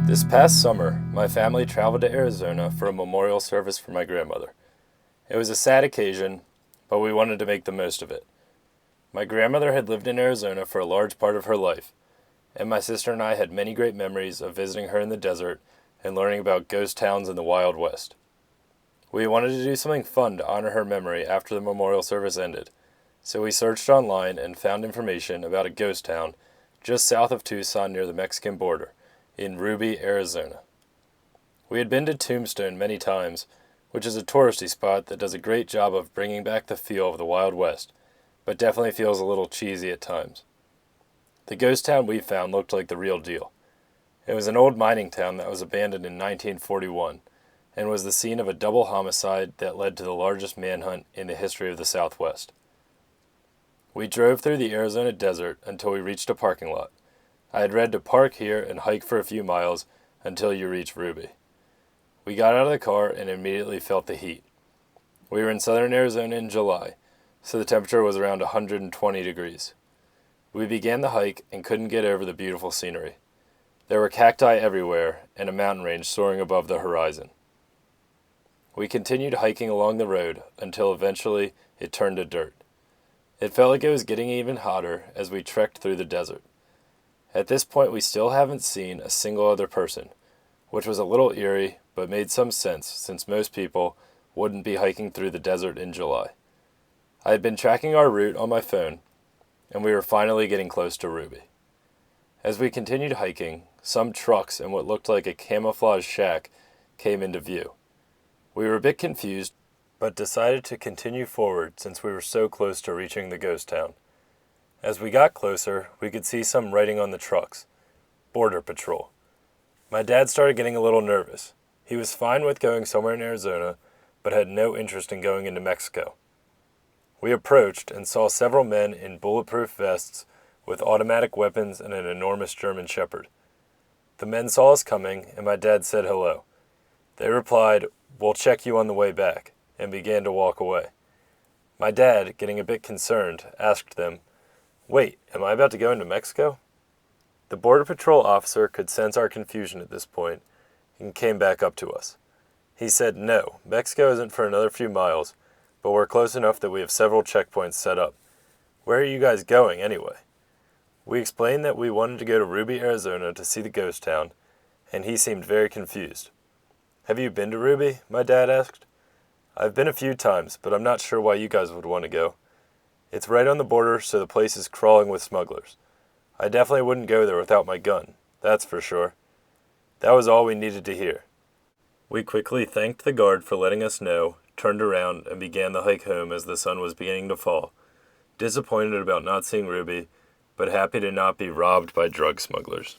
This past summer, my family traveled to Arizona for a memorial service for my grandmother. It was a sad occasion, but we wanted to make the most of it. My grandmother had lived in Arizona for a large part of her life, and my sister and I had many great memories of visiting her in the desert and learning about ghost towns in the Wild West. We wanted to do something fun to honor her memory after the memorial service ended, so we searched online and found information about a ghost town just south of Tucson near the Mexican border, in Ruby, Arizona. We had been to Tombstone many times, which is a touristy spot that does a great job of bringing back the feel of the Wild West, but definitely feels a little cheesy at times. The ghost town we found looked like the real deal. It was an old mining town that was abandoned in 1941, and was the scene of a double homicide that led to the largest manhunt in the history of the Southwest. We drove through the Arizona desert until we reached a parking lot. I had read to park here and hike for a few miles until you reach Ruby. We got out of the car and immediately felt the heat. We were in southern Arizona in July, so the temperature was around 120 degrees. We began the hike and couldn't get over the beautiful scenery. There were cacti everywhere and a mountain range soaring above the horizon. We continued hiking along the road until eventually it turned to dirt. It felt like it was getting even hotter as we trekked through the desert. At this point, we still haven't seen a single other person, which was a little eerie but made some sense since most people wouldn't be hiking through the desert in July. I had been tracking our route on my phone, and we were finally getting close to Ruby. As we continued hiking, some trucks and what looked like a camouflage shack came into view. We were a bit confused, but decided to continue forward since we were so close to reaching the ghost town. As we got closer, we could see some writing on the trucks. Border Patrol. My dad started getting a little nervous. He was fine with going somewhere in Arizona, but had no interest in going into Mexico. We approached and saw several men in bulletproof vests with automatic weapons and an enormous German Shepherd. The men saw us coming, and my dad said hello. They replied, "We'll check you on the way back," and began to walk away. My dad, getting a bit concerned, asked them, "Wait, am I about to go into Mexico?" The Border Patrol officer could sense our confusion at this point and came back up to us. He said, "No, Mexico isn't for another few miles, but we're close enough that we have several checkpoints set up. Where are you guys going anyway?" We explained that we wanted to go to Ruby, Arizona to see the ghost town, and he seemed very confused. "Have you been to Ruby?" my dad asked. "I've been a few times, but I'm not sure why you guys would want to go. It's right on the border, so the place is crawling with smugglers. I definitely wouldn't go there without my gun, that's for sure." That was all we needed to hear. We quickly thanked the guard for letting us know, turned around, and began the hike home as the sun was beginning to fall, disappointed about not seeing Ruby, but happy to not be robbed by drug smugglers.